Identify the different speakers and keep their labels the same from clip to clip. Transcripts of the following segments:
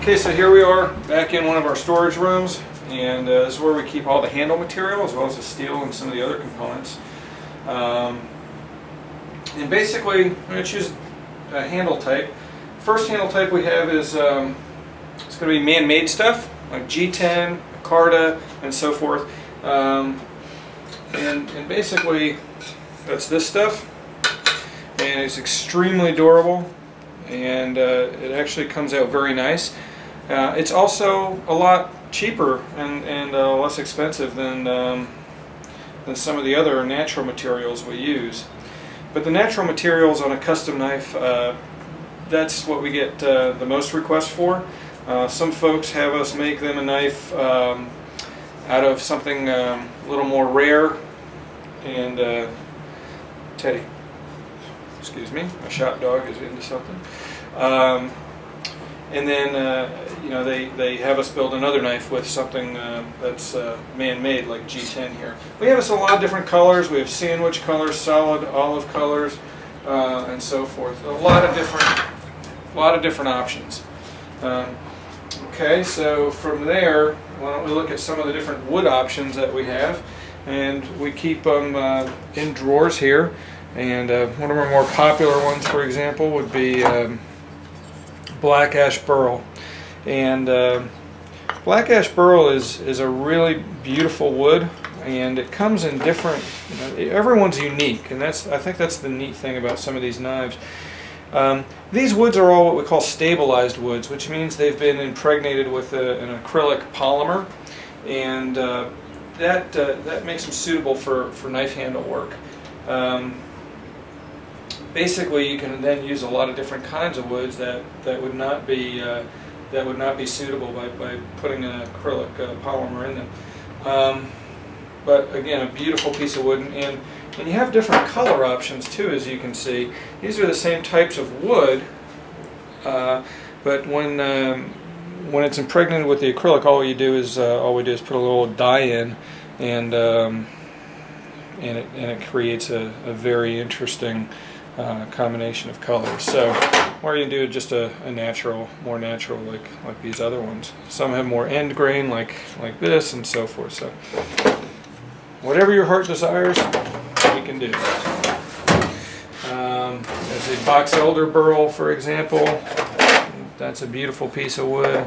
Speaker 1: Okay, so here we are back in one of our storage rooms, and this is where we keep all the handle material as well as the steel and some of the other components. And basically, I'm going to choose a handle type. First handle type we have is it's going to be man-made stuff like G10, Carta, and so forth. And basically, that's this stuff, and it's extremely durable, and it actually comes out very nice. It's also a lot cheaper and less expensive than some of the other natural materials we use. But the natural materials on a custom knife, that's what we get the most requests for. Some folks have us make them a knife out of something a little more rare. And Teddy, excuse me, my shop dog is into something. And then you know, they have us build another knife with something that's man-made, like G10 here. We have us a lot of different colors. We have sandwich colors, solid olive colors, and so forth. A lot of different options. Okay, so from there, why don't we look at some of the different wood options that we have, and we keep them in drawers here. And one of our more popular ones, for example, would be black ash burl. And black ash burl is a really beautiful wood, and it comes in different, everyone's unique, and I think that's the neat thing about some of these knives. These woods are all what we call stabilized woods, which means they've been impregnated with an acrylic polymer, and that makes them suitable for knife handle work. Basically, you can then use a lot of different kinds of woods that would not be suitable by putting an acrylic polymer in them. But again, a beautiful piece of wood, and you have different color options too, as you can see. These are the same types of wood, but when it's impregnated with the acrylic, all we do is put a little dye in, and it creates a very interesting combination of colors. So, or you can do just a more natural, like these other ones. Some have more end grain, like this, and so forth. So, whatever your heart desires, we can do. There's a box elder burl, for example. That's a beautiful piece of wood.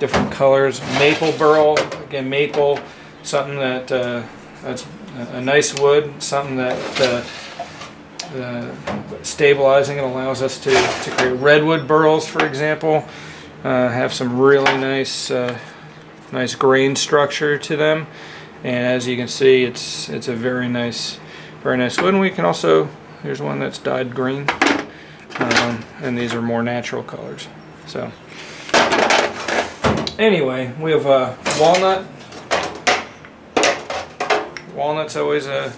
Speaker 1: Different colors. Maple burl, again, maple, something that's a nice wood, something that stabilizing it allows us to create. Redwood burls, for example, have some really nice grain structure to them, and as you can see, it's a very nice wood. And we can also, here's one that's dyed green, and these are more natural colors. So anyway, we have walnut. Walnut's always a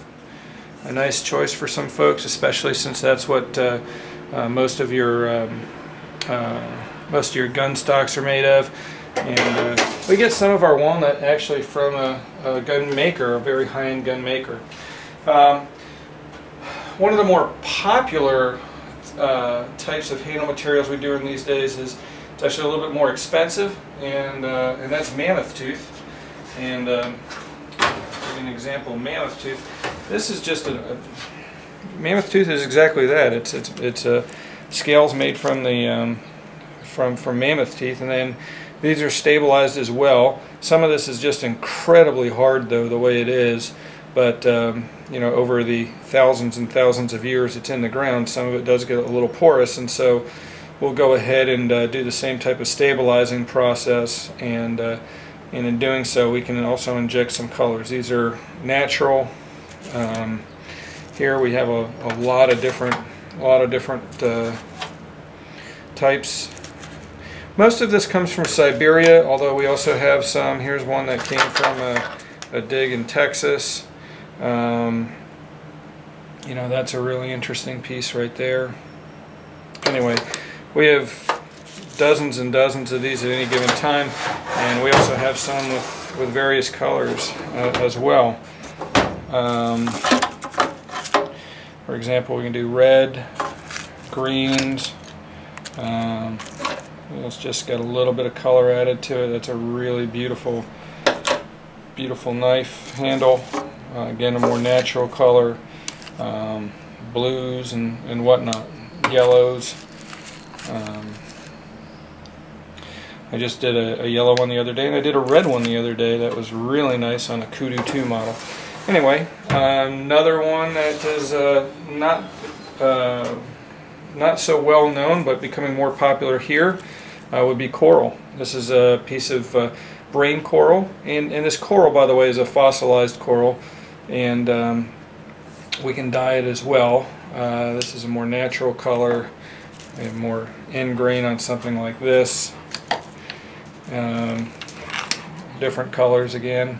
Speaker 1: nice choice for some folks, especially since that's what most of your gun stocks are made of. And we get some of our walnut actually from a gun maker, a very high-end gun maker. One of the more popular types of handle materials we do in these days is it's actually a little bit more expensive, and that's mammoth tooth. And an example of mammoth tooth. This is just mammoth tooth is exactly that. It's scales made from the from mammoth teeth, and then these are stabilized as well. Some of this is just incredibly hard, though, the way it is. But you know, over the thousands and thousands of years it's in the ground, some of it does get a little porous, and so we'll go ahead and do the same type of stabilizing process, and in doing so, we can also inject some colors. These are natural. Here we have a lot of different types. Most of this comes from Siberia, although we also have some. Here's one that came from a dig in Texas. You know, that's a really interesting piece right there. Anyway, we have dozens and dozens of these at any given time, and we also have some with various colors as well. For example, we can do red, greens, It's just got a little bit of color added to it. That's a really beautiful knife handle. Again, a more natural color, blues and whatnot, yellows. I just did a yellow one the other day, and I did a red one the other day that was really nice on a Kudu 2 model. Anyway, another one that is not so well known but becoming more popular here would be coral. This is a piece of brain coral, and this coral, by the way, is a fossilized coral, and we can dye it as well. This is a more natural color, and more end grain on something like this. Different colors again.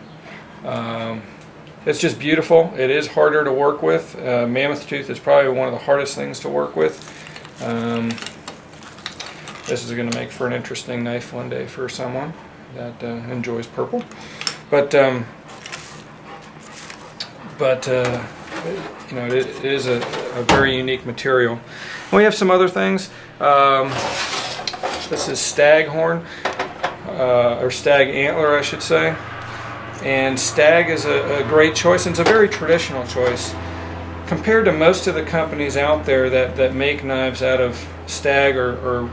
Speaker 1: It's just beautiful. It is harder to work with. Mammoth tooth is probably one of the hardest things to work with. This is going to make for an interesting knife one day for someone that enjoys purple. But you know, it is a very unique material. And we have some other things. This is stag horn, or stag antler, I should say. And stag is a great choice, and it's a very traditional choice. Compared to most of the companies out there that make knives out of stag or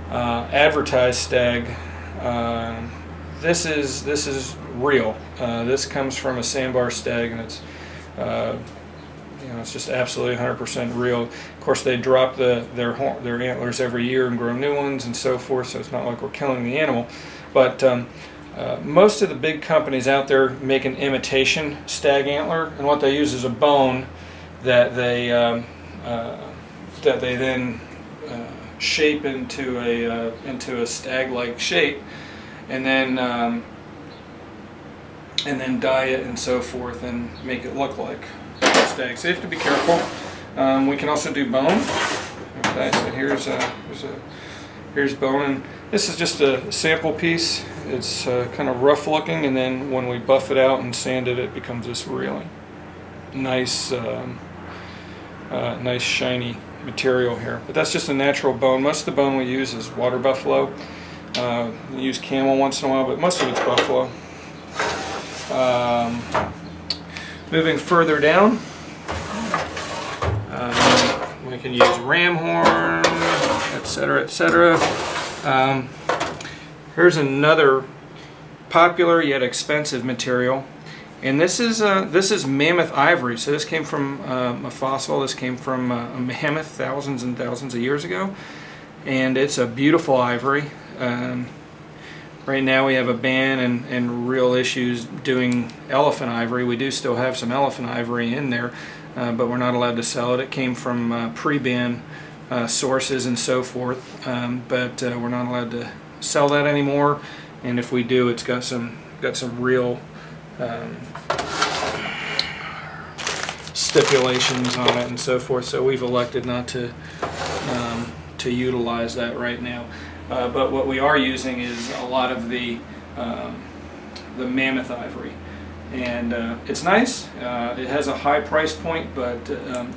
Speaker 1: advertise stag, this is real. This comes from a sandbar stag, and it's you know, it's just absolutely 100% real. Of course, they drop their antlers every year and grow new ones and so forth, so it's not like we're killing the animal. But most of the big companies out there make an imitation stag antler, and what they use is a bone that they then shape into a stag-like shape, and then dye it and so forth and make it look like stag. So you have to be careful. We can also do bone. Okay, so here's bone, and this is just a sample piece. It's kind of rough looking, and then when we buff it out and sand it, it becomes this really nice, nice shiny material here. But that's just a natural bone. Most of the bone we use is water buffalo. We use camel once in a while, but most of it's buffalo. Moving further down, we can use ram horn, etc., etc. Here's another popular yet expensive material, and this is mammoth ivory. So this came from a fossil. This came from a mammoth thousands and thousands of years ago, and it's a beautiful ivory. Right now we have a ban and real issues doing elephant ivory. We do still have some elephant ivory in there, but we're not allowed to sell it. It came from pre-ban sources and so forth, but we're not allowed to sell that anymore. And if we do, it's got some real stipulations on it and so forth. So we've elected not to utilize that right now. But what we are using is a lot of the mammoth ivory, and it's nice. It has a high price point, but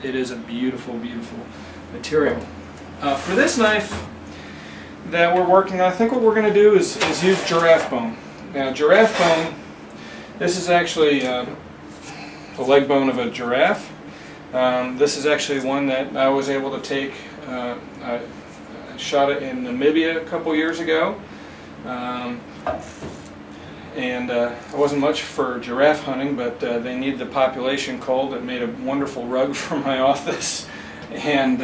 Speaker 1: it is a beautiful, beautiful material. For this knife that we're working on, I think what we're going to do is use giraffe bone. Now, giraffe bone, this is actually the leg bone of a giraffe. This is actually one that I was able to take. I shot it in Namibia a couple years ago, and it wasn't much for giraffe hunting, but they needed the population cold. It made a wonderful rug for my office, and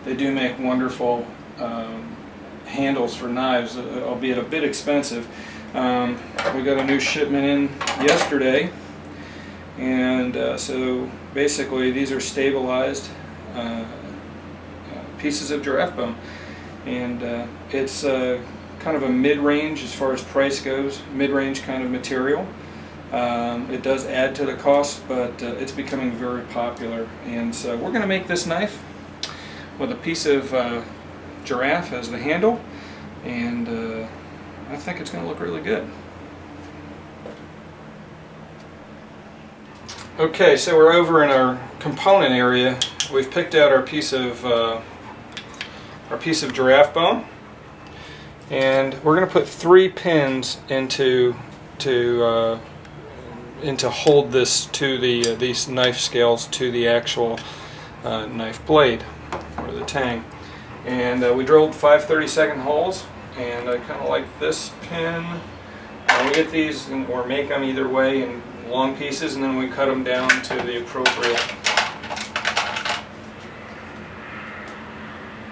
Speaker 1: they do make wonderful handles for knives, albeit a bit expensive. We got a new shipment in yesterday, and so basically these are stabilized pieces of giraffe bone, and it's kind of a mid-range as far as price goes, mid-range kind of material. It does add to the cost, but it's becoming very popular, and so we're going to make this knife with a piece of giraffe as the handle, and I think it's going to look really good. Okay, so we're over in our component area. We've picked out our piece of our piece of giraffe bone, and we're going to put 3 pins into hold this to these knife scales to the actual knife blade or the tang. And we drilled 5/32 holes, and I kind of like this pin. We get these or make them either way in long pieces, and then we cut them down to the appropriate.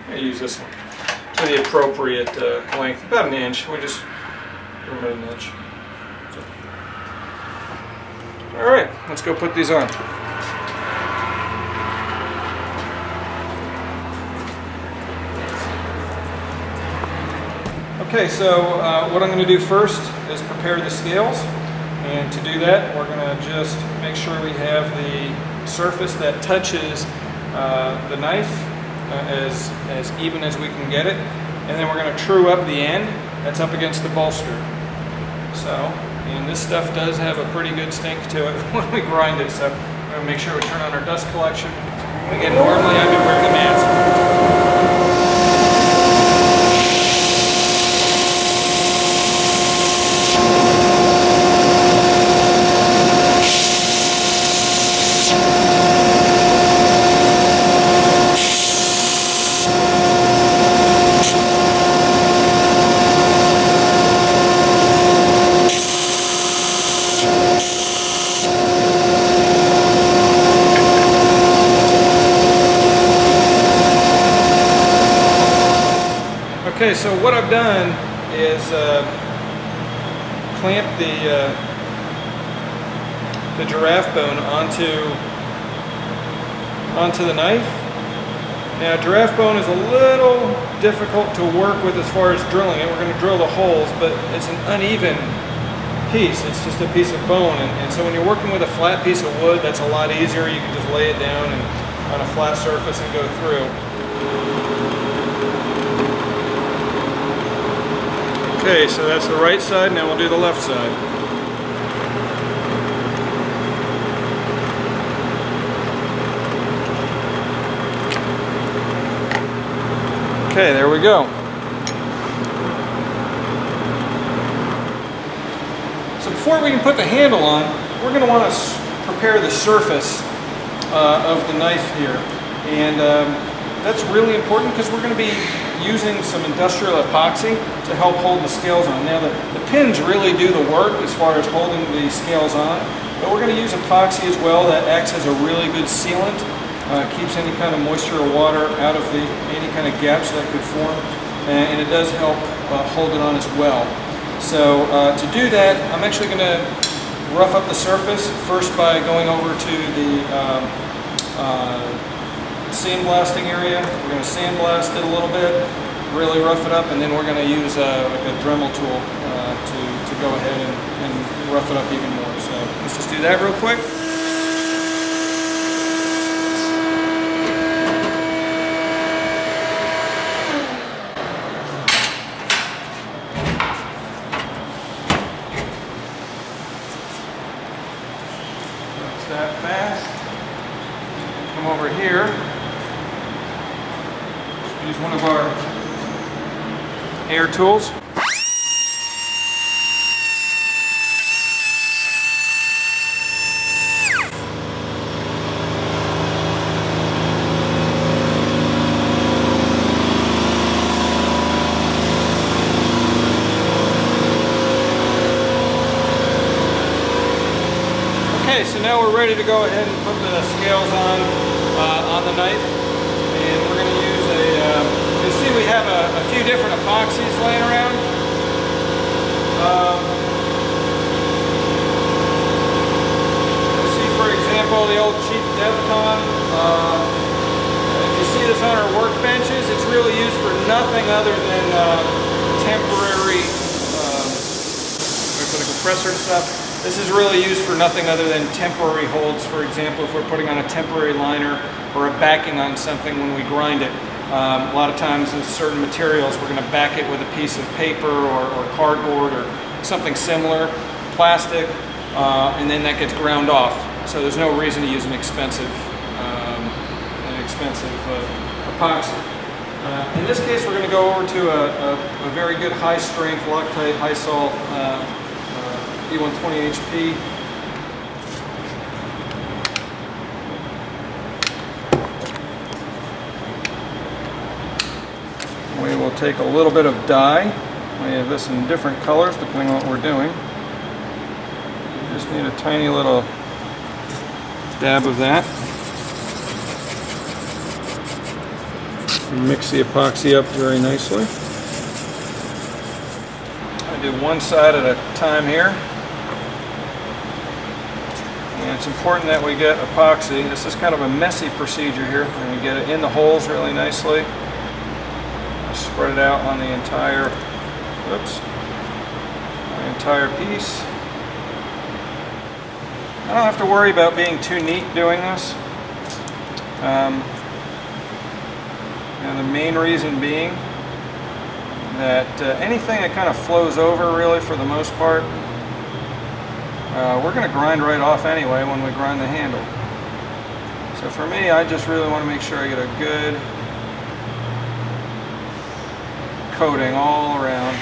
Speaker 1: I use this one to the appropriate length, about an inch. We just go about an inch. All right, let's go put these on. Okay, so what I'm going to do first is prepare the scales, and to do that we're going to just make sure we have the surface that touches the knife as even as we can get it, and then we're going to true up the end that's up against the bolster. So, and this stuff does have a pretty good stink to it when we grind it, so we're going to make sure we turn on our dust collection. Again, normally I'd be wearing a mask. Okay, so what I've done is clamp the giraffe bone onto the knife. Now, giraffe bone is a little difficult to work with as far as drilling it. We're going to drill the holes, but it's an uneven piece. It's just a piece of bone, and so when you're working with a flat piece of wood, that's a lot easier. You can just lay it down and on a flat surface and go through. Okay, so that's the right side, now we'll do the left side. Okay, there we go. So before we can put the handle on, we're going to want to prepare the surface of the knife here. And that's really important because we're going to be using some industrial epoxy to help hold the scales on. Now the pins really do the work as far as holding the scales on, but we're going to use epoxy as well that acts as a really good sealant, keeps any kind of moisture or water out of any kind of gaps that could form, and it does help hold it on as well. So to do that, I'm actually going to rough up the surface first by going over to the sandblasting area. We're going to sandblast it a little bit, really rough it up, and then we're going to use like a Dremel tool to go ahead and rough it up even more. So let's just do that real quick. That's that fast. Come over here. Use one of our air tools. Okay, so now we're ready to go ahead and put the scales on the knife. And we're going to use you see we have a few different epoxies laying around. You see, for example, the old cheap Devcon. If you see this on our workbenches, it's really used for nothing other than temporary, for the compressor stuff. This is really used for nothing other than temporary holds. For example, if we're putting on a temporary liner or a backing on something when we grind it. A lot of times with certain materials we're going to back it with a piece of paper or cardboard or something similar, plastic, and then that gets ground off. So there's no reason to use an expensive epoxy. In this case, we're going to go over to a very good high-strength, Loctite, high-salt E120 HP. We will take a little bit of dye. We have this in different colors depending on what we're doing. We just need a tiny little dab of that. Mix the epoxy up very nicely. I do one side at a time here. And it's important that we get epoxy. This is kind of a messy procedure here, and we get it in the holes really nicely. Spread it out on the entire, piece. I don't have to worry about being too neat doing this. And the main reason being that anything that kind of flows over, really, for the most part, we're going to grind right off anyway when we grind the handle. So for me, I just really want to make sure I get a good coating all around.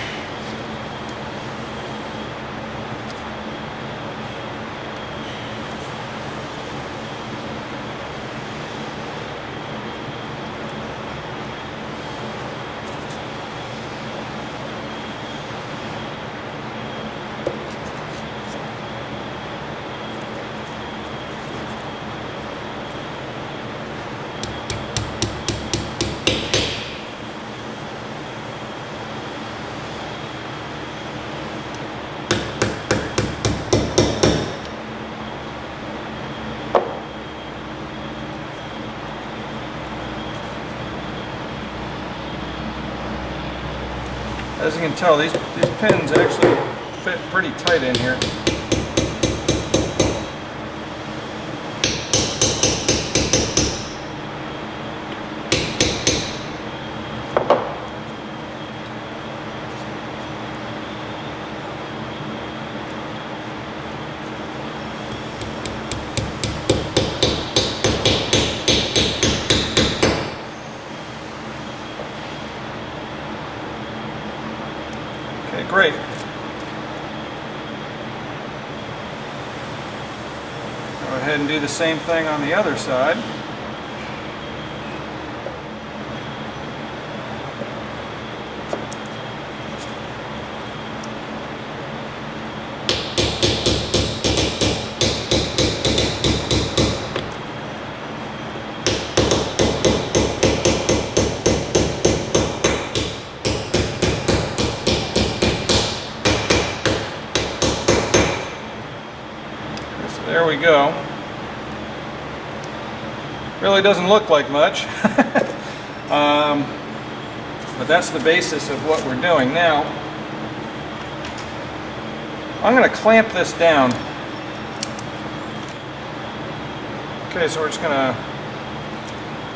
Speaker 1: As you can tell, these pins actually fit pretty tight in here. Great. Go ahead and do the same thing on the other side. There we go. Really doesn't look like much, but that's the basis of what we're doing. Now, I'm going to clamp this down. Okay, so we're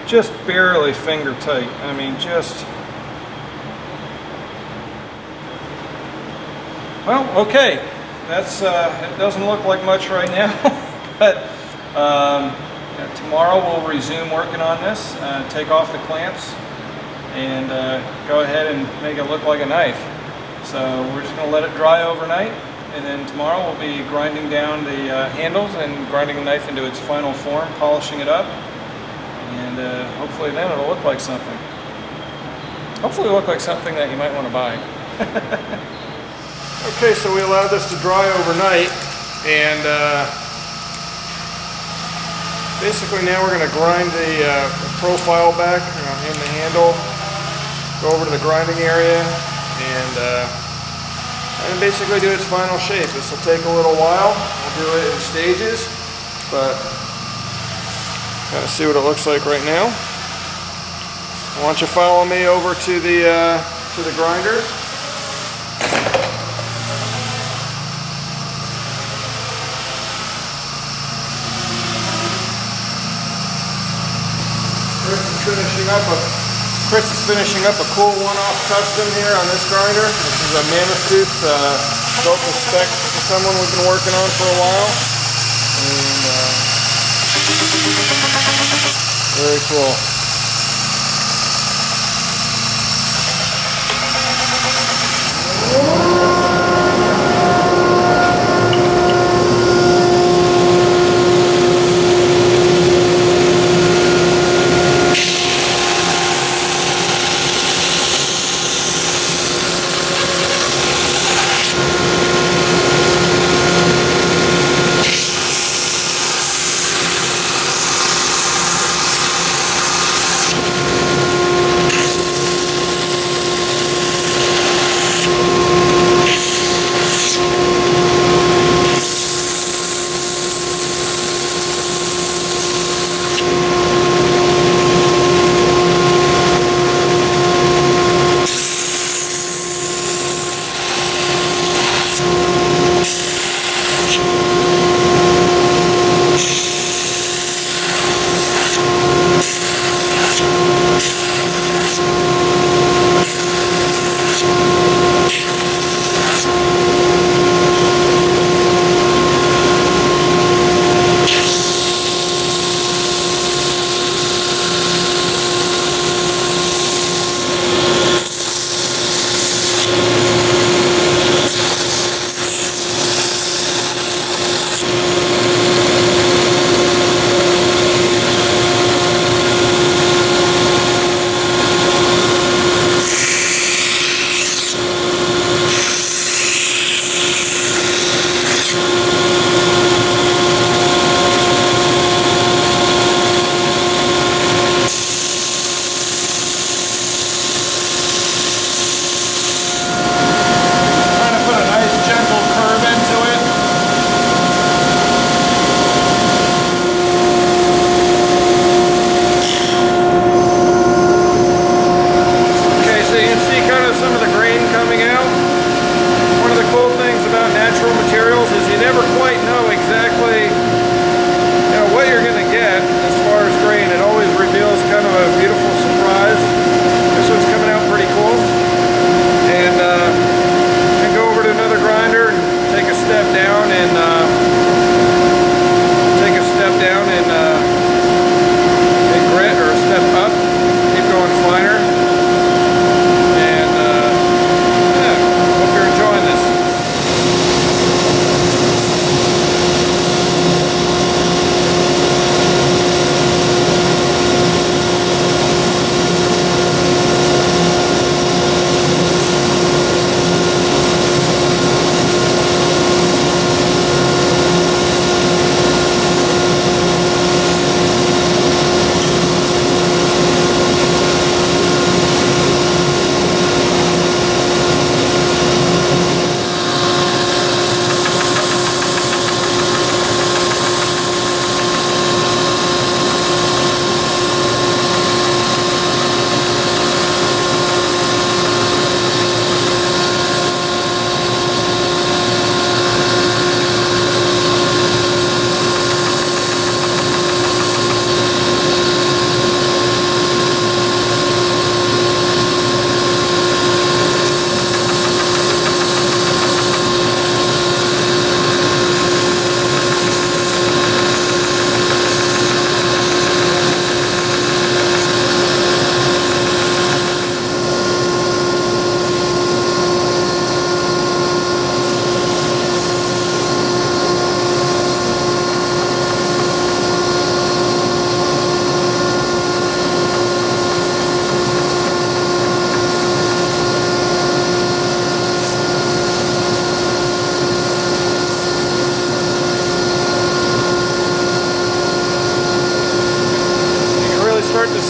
Speaker 1: just barely finger tight. I mean, well, okay. That's it doesn't look like much right now, but tomorrow we'll resume working on this, take off the clamps, and go ahead and make it look like a knife. So we're just going to let it dry overnight, and then tomorrow we'll be grinding down the handles and grinding the knife into its final form, polishing it up, and hopefully then it'll look like something. Hopefully it'll look like something that you might want to buy. Okay, so we allowed this to dry overnight, and basically now we're going to grind the profile back in the handle, go over to the grinding area, and basically do its final shape. This will take a little while. We'll do it in stages, but kind of see what it looks like right now. Why don't you follow me over to the grinder. Chris is finishing up a cool one-off custom here on this grinder. This is a mammoth tooth built to spec for someone we've been working on for a while. And very cool.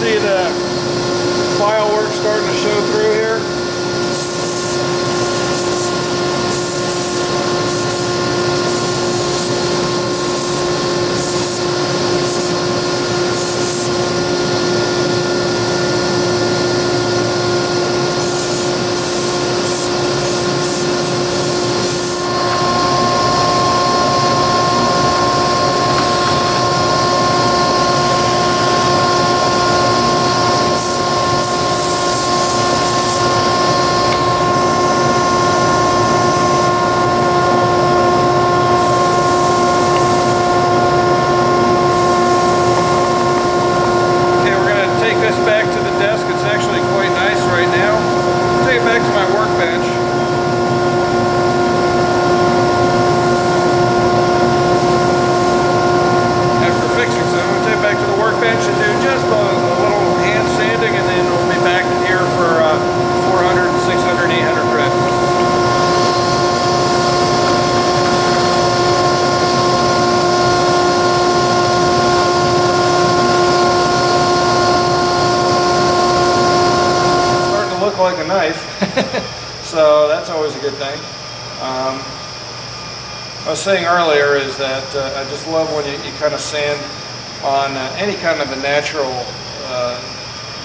Speaker 1: see the file work starting to show through here. Like a knife, so that's always a good thing. I was saying earlier is that I just love when you kind of sand on any kind of the natural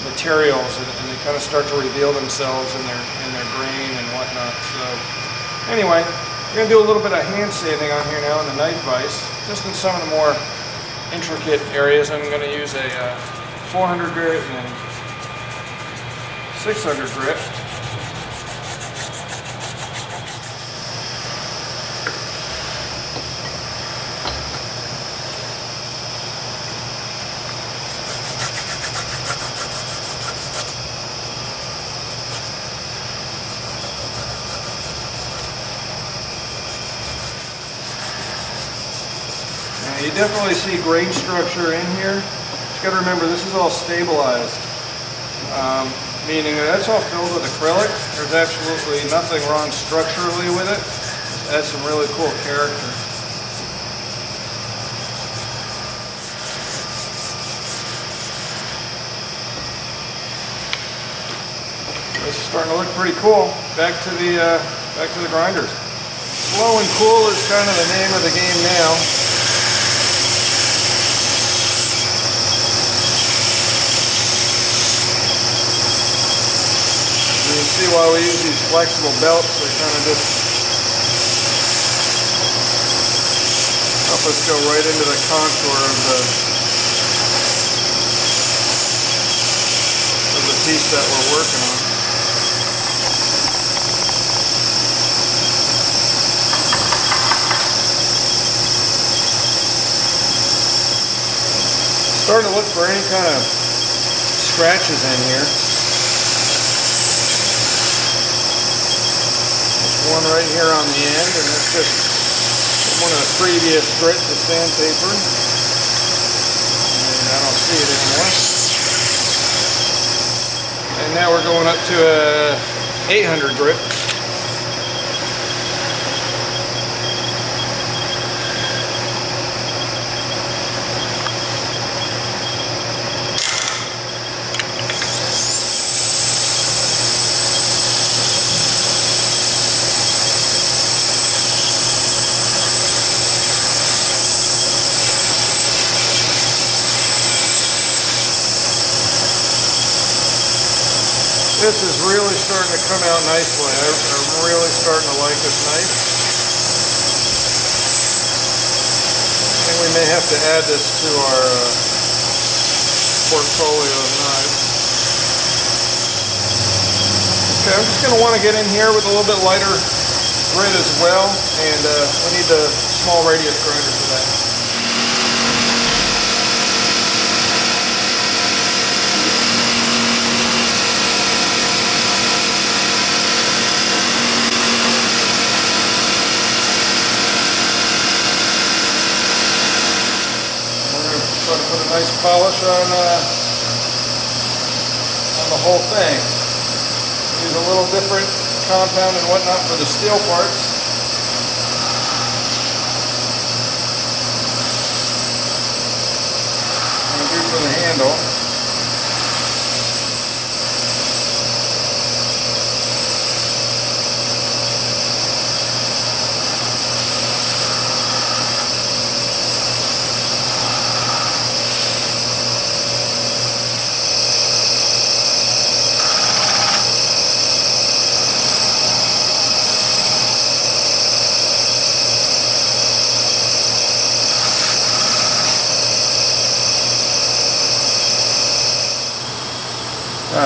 Speaker 1: materials, and they kind of start to reveal themselves in their grain and whatnot. So anyway, we're going to do a little bit of hand sanding on here now in the knife vise, just in some of the more intricate areas. I'm going to use a 400 grit and 600 grit. Now you definitely see grain structure in here. Just got to remember, this is all stabilized. Meaning that's all filled with acrylic. There's absolutely nothing wrong structurally with it. It adds some really cool character. This is starting to look pretty cool. Back to the grinders. Slow and cool is kind of the name of the game now. You can see why we use these flexible belts. They kind of just help us go right into the contour of the piece that we're working on. Starting to look for any kind of scratches in here. One right here on the end, and that's just one of the previous grits of sandpaper. And I don't see it anymore. And now we're going up to a 800 grit. This is really starting to come out nicely. I'm really starting to like this knife. I think we may have to add this to our portfolio of knives. Okay, I'm just going to want to get in here with a little bit lighter grit as well, and we need the small radius grinder for that. Put a nice polish on the whole thing. Use a little different compound and whatnot for the steel parts. And do for the handle.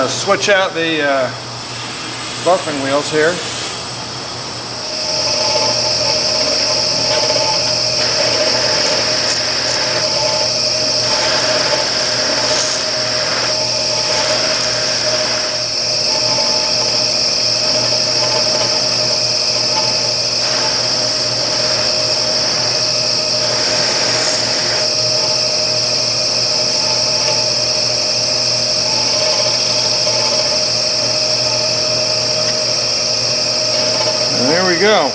Speaker 1: Switch out the buffing wheels here. There we go.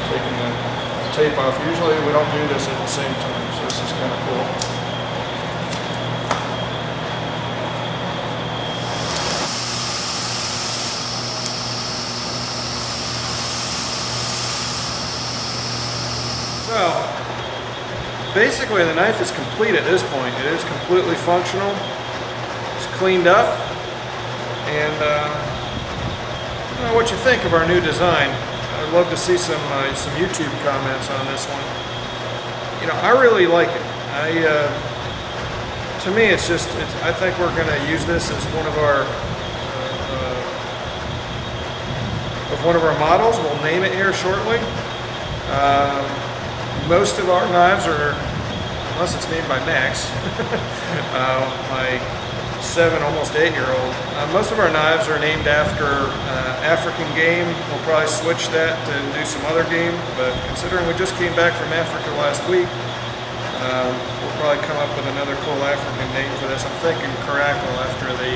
Speaker 1: Taking the tape off. Usually we don't do this at the same time, so this is kind of cool. So, basically the knife is complete at this point. It is completely functional. It's cleaned up. And I don't know what you think of our new design. I'd love to see some YouTube comments on this one. You know, I really like it. To me, I think we're going to use this as one of our models. We'll name it here shortly. Most of our knives are, unless it's named by Max, my 7, almost 8-year-old. Most of our knives are named after African game. We'll probably switch that and do some other game, but considering we just came back from Africa last week, we'll probably come up with another cool African name for this. I'm thinking caracal after the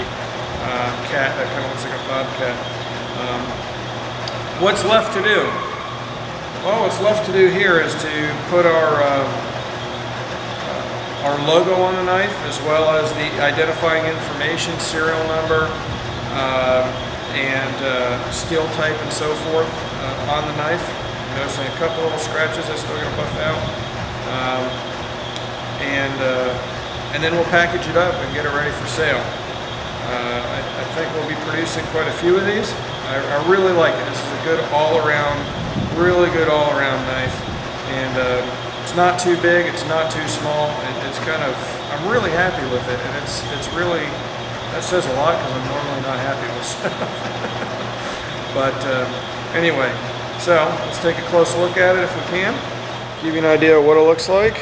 Speaker 1: cat that kind of looks like a bobcat. What's left to do? Well, what's left to do here is to put our logo on the knife, as well as the identifying information, serial number, and steel type and so forth on the knife. I'm noticing a couple little scratches I still got to buff out. And then we'll package it up and get it ready for sale. I think we'll be producing quite a few of these. I really like it. This is a good all-around, really good all-around knife. And it's not too big, it's not too small. It's kind of, I'm really happy with it, and it's really, that says a lot because I'm normally not happy with stuff. But anyway, so let's take a close look at it if we can. Give you an idea of what it looks like.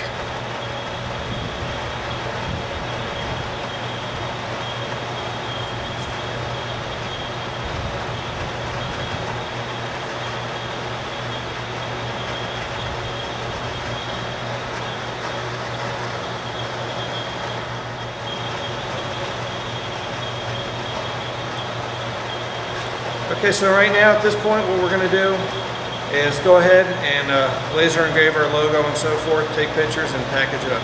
Speaker 1: Okay, so right now at this point what we're going to do is go ahead and laser engrave our logo and so forth, take pictures and package it up.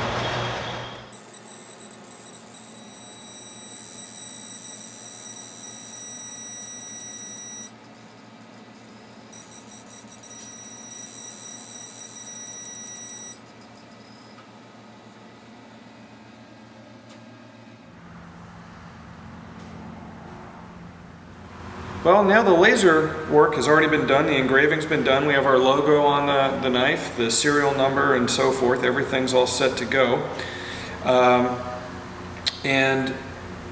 Speaker 1: Well, now the laser work has already been done, the engraving's been done, we have our logo on the knife, the serial number and so forth, everything's all set to go. And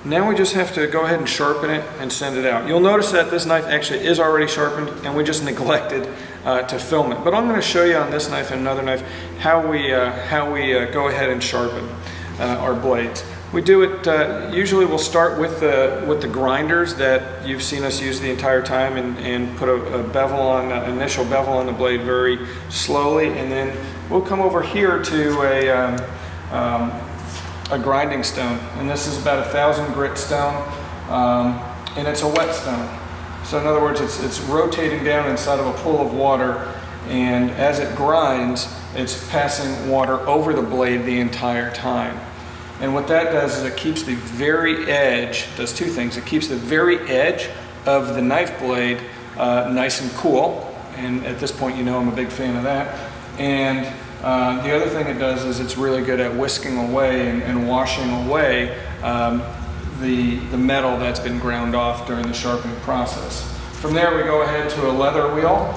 Speaker 1: now we just have to go ahead and sharpen it and send it out. You'll notice that this knife actually is already sharpened and we just neglected to film it. But I'm going to show you on this knife and another knife how we go ahead and sharpen our blades. We do it, usually we'll start with the grinders that you've seen us use the entire time and put a bevel on, initial bevel on the blade very slowly, and then we'll come over here to a grinding stone, and this is about 1,000 grit stone, and it's a wet stone. So in other words, it's rotating down inside of a pool of water, and as it grinds, it's passing water over the blade the entire time. And what that does is it keeps the very edge, does two things. It keeps the very edge of the knife blade nice and cool. And at this point, you know I'm a big fan of that. And the other thing it does is it's really good at whisking away and washing away the metal that's been ground off during the sharpening process. From there, we go ahead to a leather wheel.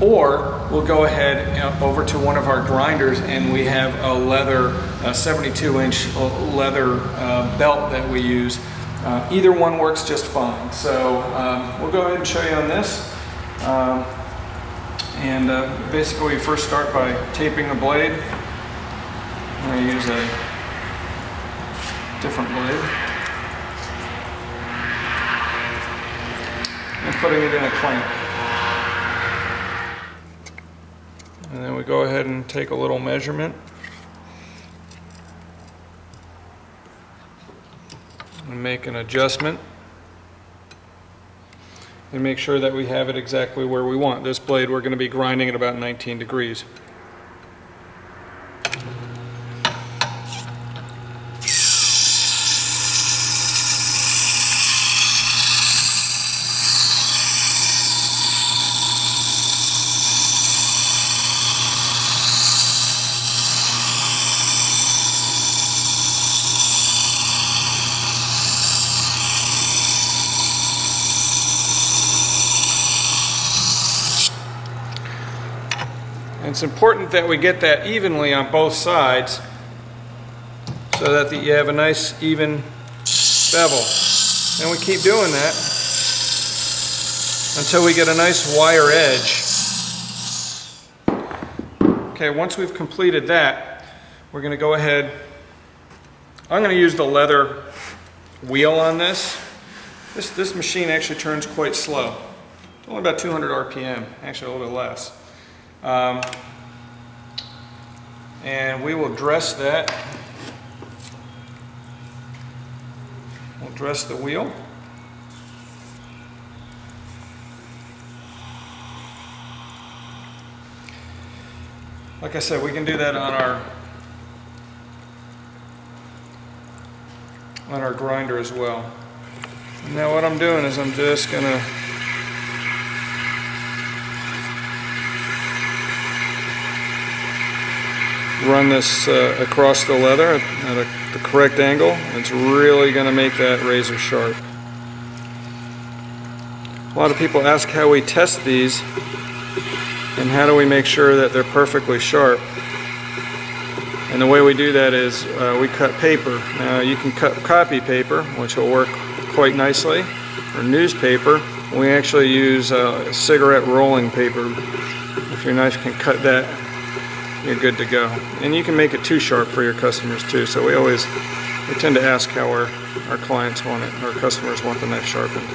Speaker 1: Or we'll go ahead over to one of our grinders and we have a leather, 72-inch leather belt that we use. Either one works just fine. So we'll go ahead and show you on this. Basically we first start by taping the blade. I'm going to use a different blade. And putting it in a clamp. And then we go ahead and take a little measurement. And make an adjustment. And make sure that we have it exactly where we want. This blade we're going to be grinding at about 19 degrees. It's important that we get that evenly on both sides so that you have a nice even bevel. And we keep doing that until we get a nice wire edge. Okay, once we've completed that, we're going to go ahead. I'm going to use the leather wheel on this. This machine actually turns quite slow. Only about 200 RPM, actually a little bit less. And we will dress that. We'll dress the wheel. Like I said, we can do that on our grinder as well. Now what I'm doing is I'm just gonna run this across the leather at the correct angle. It's really going to make that razor sharp. A lot of people ask how we test these and how do we make sure that they're perfectly sharp. And the way we do that is we cut paper. Now you can cut copy paper, which will work quite nicely, or newspaper. We actually use cigarette rolling paper. If your knife can cut that, you're good to go. And you can make it too sharp for your customers too. So we tend to ask how our clients want it, our customers want the knife sharpened.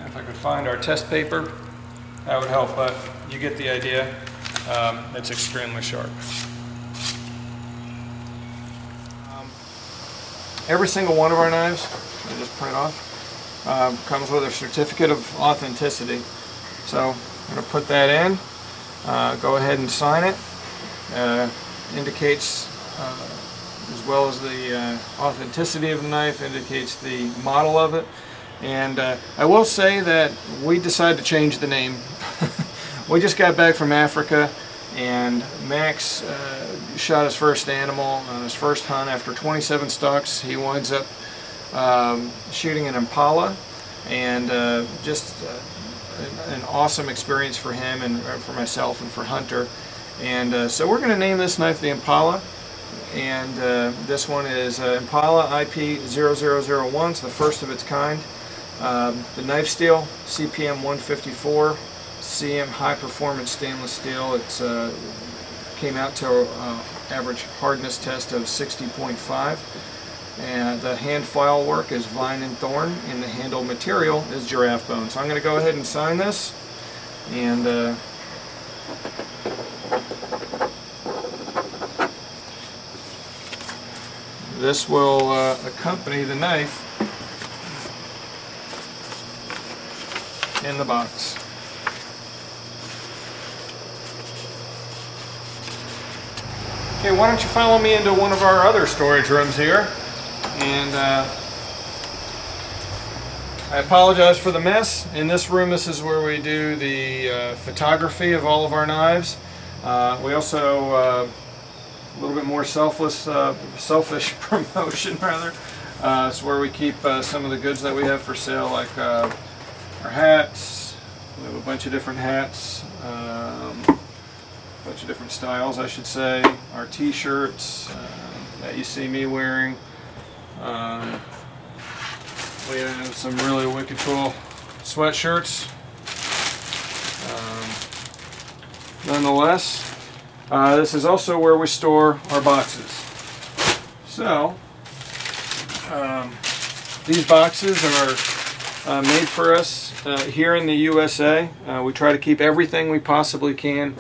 Speaker 1: If I could find our test paper, that would help, but you get the idea. It's extremely sharp. Every single one of our knives, I just print off, comes with a certificate of authenticity. So I'm going to put that in, go ahead and sign it. Indicates, as well as the authenticity of the knife, indicates the model of it. And I will say that we decided to change the name. We just got back from Africa, and Max shot his first animal on his first hunt. After 27 stalks, he winds up shooting an impala, and just an awesome experience for him and for myself and for Hunter. And so we're going to name this knife the Impala, and this one is Impala IP0001. It's the first of its kind. The knife steel, CPM 154, CM high performance stainless steel. It's came out to average hardness test of 60.5. And the hand file work is vine and thorn, and the handle material is giraffe bone. So I'm going to go ahead and sign this, and this will accompany the knife in the box. Okay, why don't you follow me into one of our other storage rooms here. And I apologize for the mess. In this room, this is where we do the photography of all of our knives. We also, a little bit more selfish promotion rather. It's where we keep some of the goods that we have for sale, like our hats. We have a bunch of different hats, a bunch of different styles, I should say. Our t-shirts that you see me wearing. We have some really wicked cool sweatshirts. Nonetheless, this is also where we store our boxes. So, these boxes are made for us here in the USA. We try to keep everything we possibly can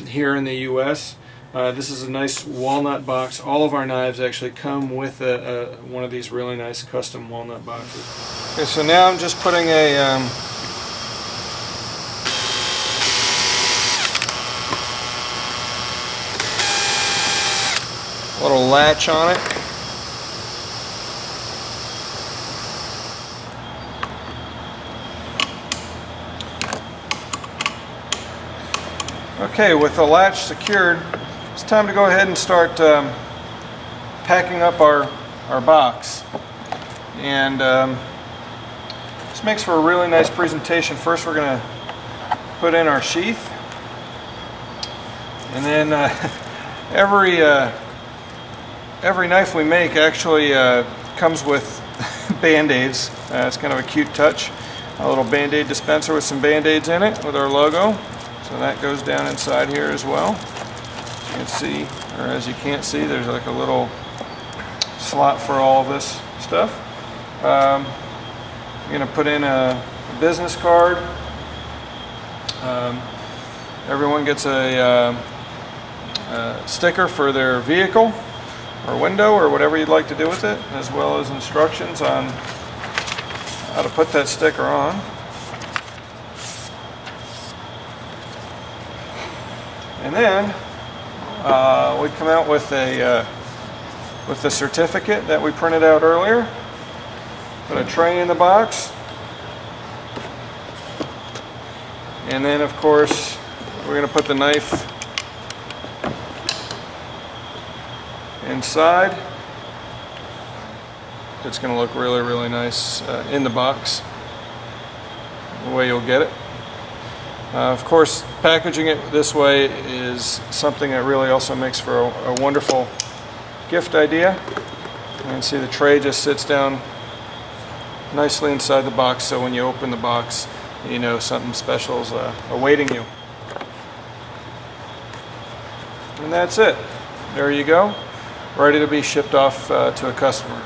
Speaker 1: here in the US. This is a nice walnut box. All of our knives actually come with one of these really nice custom walnut boxes. Okay, so now I'm just putting a little latch on it. Okay, with the latch secured, it's time to go ahead and start packing up our box. And this makes for a really nice presentation. First we're going to put in our sheath, and then every knife we make actually comes with Band-Aids. It's kind of a cute touch. A little Band-Aid dispenser with some Band-Aids in it with our logo. So that goes down inside here as well. As you can see, or as you can't see, there's like a little slot for all of this stuff. I'm going to put in a business card. Everyone gets a sticker for their vehicle or window or whatever you'd like to do with it, as well as instructions on how to put that sticker on. And then we come out with the certificate that we printed out earlier. Put a tray in the box, and then of course we're going to put the knife inside. It's going to look really, really nice in the box, the way you'll get it. Of course, packaging it this way is something that really also makes for a wonderful gift idea. You can see the tray just sits down nicely inside the box, so when you open the box, you know something special is awaiting you. And that's it. There you go. Ready to be shipped off to a customer.